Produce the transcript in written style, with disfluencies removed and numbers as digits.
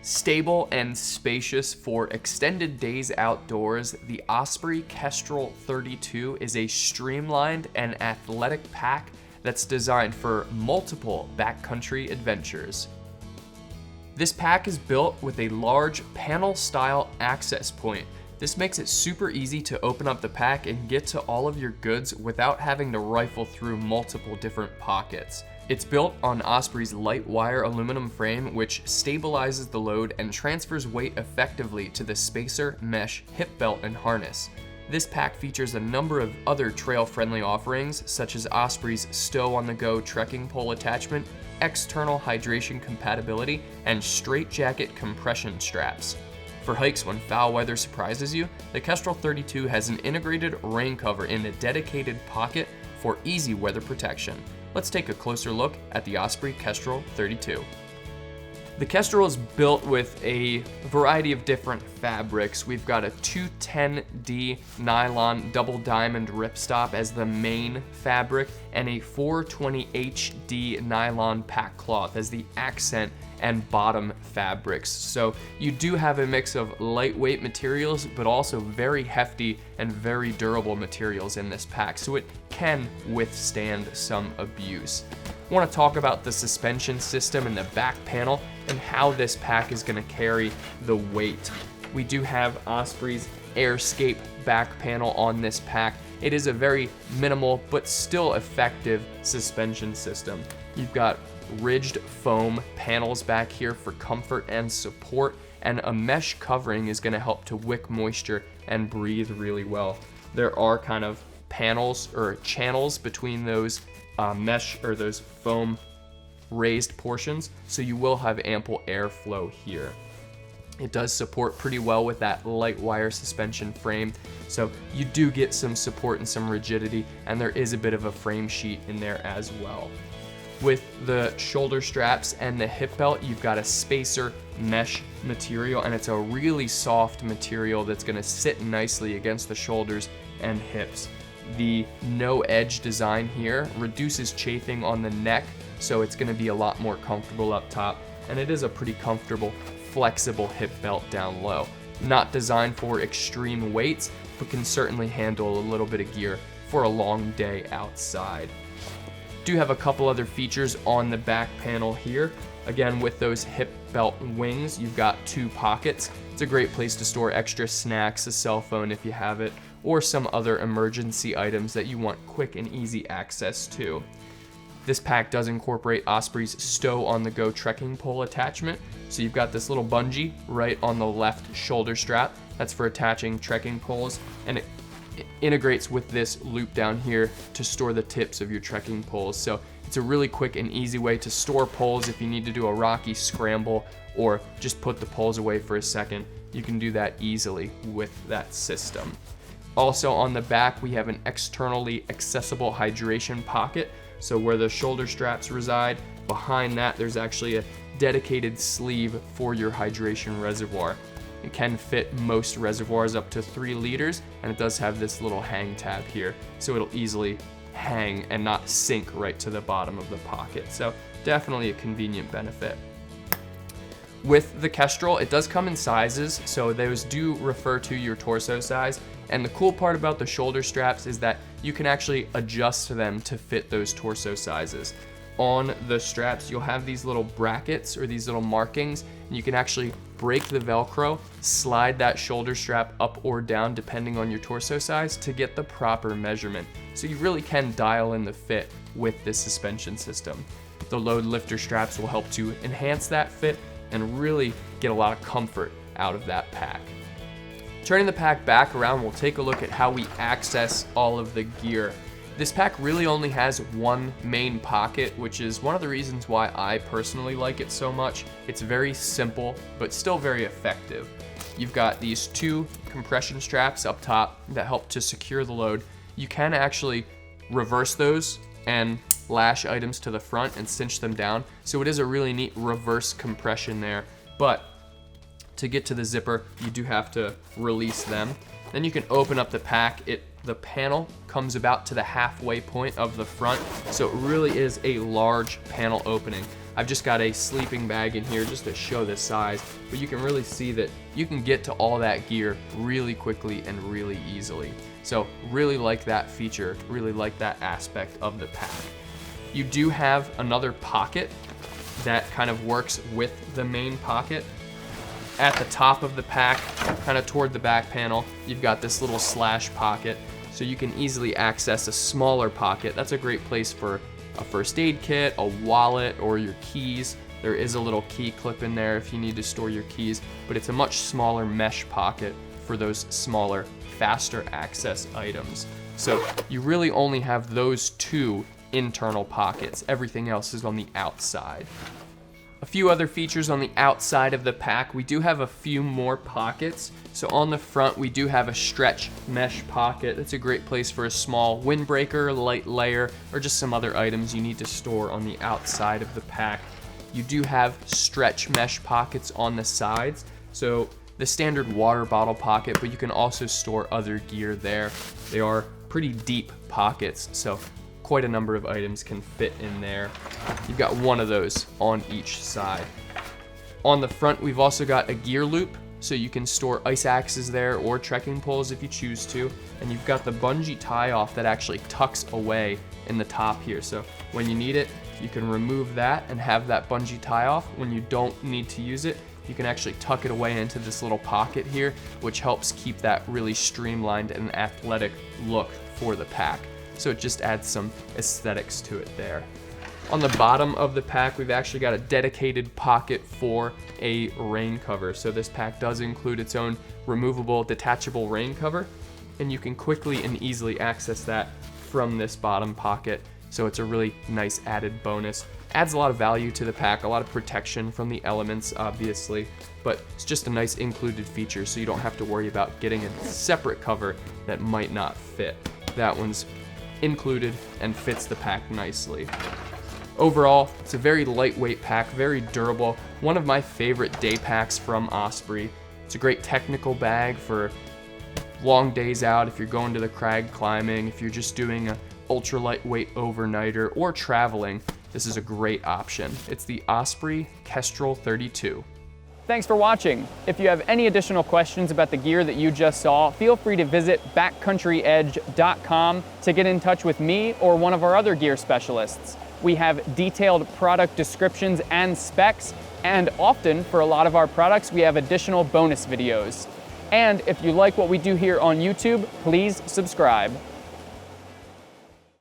Stable and spacious for extended days outdoors, the Osprey Kestrel 32 is a streamlined and athletic pack that's designed for multiple backcountry adventures. This pack is built with a large panel-style access point. This makes it super easy to open up the pack and get to all of your goods without having to rifle through multiple different pockets. It's built on Osprey's light wire aluminum frame, which stabilizes the load and transfers weight effectively to the spacer, mesh, hip belt, and harness. This pack features a number of other trail-friendly offerings, such as Osprey's Stow on-the-go trekking pole attachment, external hydration compatibility, and straitjacket compression straps. For hikes when foul weather surprises you, the Kestrel 32 has an integrated rain cover in a dedicated pocket for easy weather protection. Let's take a closer look at the Osprey Kestrel 32. The Kestrel is built with a variety of different fabrics. We've got a 210D nylon double diamond ripstop as the main fabric and a 420HD nylon pack cloth as the accent and bottom fabrics. So you do have a mix of lightweight materials, but also very hefty and very durable materials in this pack, so it can withstand some abuse. I want to talk about the suspension system and the back panel and how this pack is going to carry the weight. We do have Osprey's Airscape back panel on this pack. It is a very minimal but still effective suspension system. You've got ridged foam panels back here for comfort and support, and a mesh covering is going to help to wick moisture and breathe really well. There are kind of panels or channels between those mesh or those foam raised portions, so you will have ample airflow here. It does support pretty well with that light wire suspension frame, so you do get some support and some rigidity, and there is a bit of a frame sheet in there as well. With the shoulder straps and the hip belt, you've got a spacer mesh material, and it's a really soft material that's going to sit nicely against the shoulders and hips. The no edge design here reduces chafing on the neck, so it's going to be a lot more comfortable up top, and it is a pretty comfortable, flexible hip belt down low. Not designed for extreme weights, but can certainly handle a little bit of gear for a long day outside. Do have a couple other features on the back panel here. Again, with those hip belt wings, you've got 2 pockets. It's a great place to store extra snacks, a cell phone if you have it, or some other emergency items that you want quick and easy access to. This pack does incorporate Osprey's Stow on-the-go trekking pole attachment. So you've got this little bungee right on the left shoulder strap. That's for attaching trekking poles, and it integrates with this loop down here to store the tips of your trekking poles. So it's a really quick and easy way to store poles if you need to do a rocky scramble or just put the poles away for a second. You can do that easily with that system. Also on the back, we have an externally accessible hydration pocket. So where the shoulder straps reside, behind that there's actually a dedicated sleeve for your hydration reservoir. It can fit most reservoirs up to 3 liters, and it does have this little hang tab here, so it'll easily hang and not sink right to the bottom of the pocket. So definitely a convenient benefit. With the Kestrel, it does come in sizes, so those do refer to your torso size. And the cool part about the shoulder straps is that you can actually adjust them to fit those torso sizes. On the straps, you'll have these little brackets or these little markings, and you can actually break the Velcro, slide that shoulder strap up or down depending on your torso size to get the proper measurement. So you really can dial in the fit with this suspension system. The load lifter straps will help to enhance that fit and really get a lot of comfort out of that pack. Turning the pack back around, we'll take a look at how we access all of the gear. This pack really only has one main pocket, which is one of the reasons why I personally like it so much. It's very simple, but still very effective. You've got these 2 compression straps up top that help to secure the load. You can actually reverse those and lash items to the front and cinch them down. So it is a really neat reverse compression there. But to get to the zipper, you do have to release them. Then you can open up the pack. The panel comes about to the halfway point of the front, so it really is a large panel opening. I've just got a sleeping bag in here just to show the size, but you can really see that you can get to all that gear really quickly and really easily. So really like that feature, really like that aspect of the pack. You do have another pocket that kind of works with the main pocket. At the top of the pack, kind of toward the back panel, you've got this little slash pocket, so you can easily access a smaller pocket. That's a great place for a first aid kit, a wallet, or your keys. There is a little key clip in there if you need to store your keys, but it's a much smaller mesh pocket for those smaller, faster access items. So you really only have those two internal pockets. Everything else is on the outside. A few other features on the outside of the pack. We do have a few more pockets. So on the front, we do have a stretch mesh pocket. That's a great place for a small windbreaker, light layer, or just some other items you need to store on the outside of the pack. You do have stretch mesh pockets on the sides. So the standard water bottle pocket, but you can also store other gear there. They are pretty deep pockets, so quite a number of items can fit in there. You've got one of those on each side. On the front, we've also got a gear loop, so you can store ice axes there or trekking poles if you choose to. And you've got the bungee tie off that actually tucks away in the top here. So when you need it, you can remove that and have that bungee tie off. When you don't need to use it, you can actually tuck it away into this little pocket here, which helps keep that really streamlined and athletic look for the pack. So it just adds some aesthetics to it there. On the bottom of the pack, we've actually got a dedicated pocket for a rain cover. So this pack does include its own removable, detachable rain cover, and you can quickly and easily access that from this bottom pocket. So it's a really nice added bonus. Adds a lot of value to the pack, a lot of protection from the elements, obviously, but it's just a nice included feature, so you don't have to worry about getting a separate cover that might not fit. That one's included and fits the pack nicely. Overall, it's a very lightweight pack, very durable, one of my favorite day packs from Osprey. It's a great technical bag for long days out, if you're going to the crag climbing, if you're just doing a ultra lightweight overnighter or traveling. This is a great option. It's the Osprey Kestrel 32. Thanks for watching. If you have any additional questions about the gear that you just saw, feel free to visit backcountryedge.com to get in touch with me or one of our other gear specialists. We have detailed product descriptions and specs, and often for a lot of our products, we have additional bonus videos. And if you like what we do here on YouTube, please subscribe.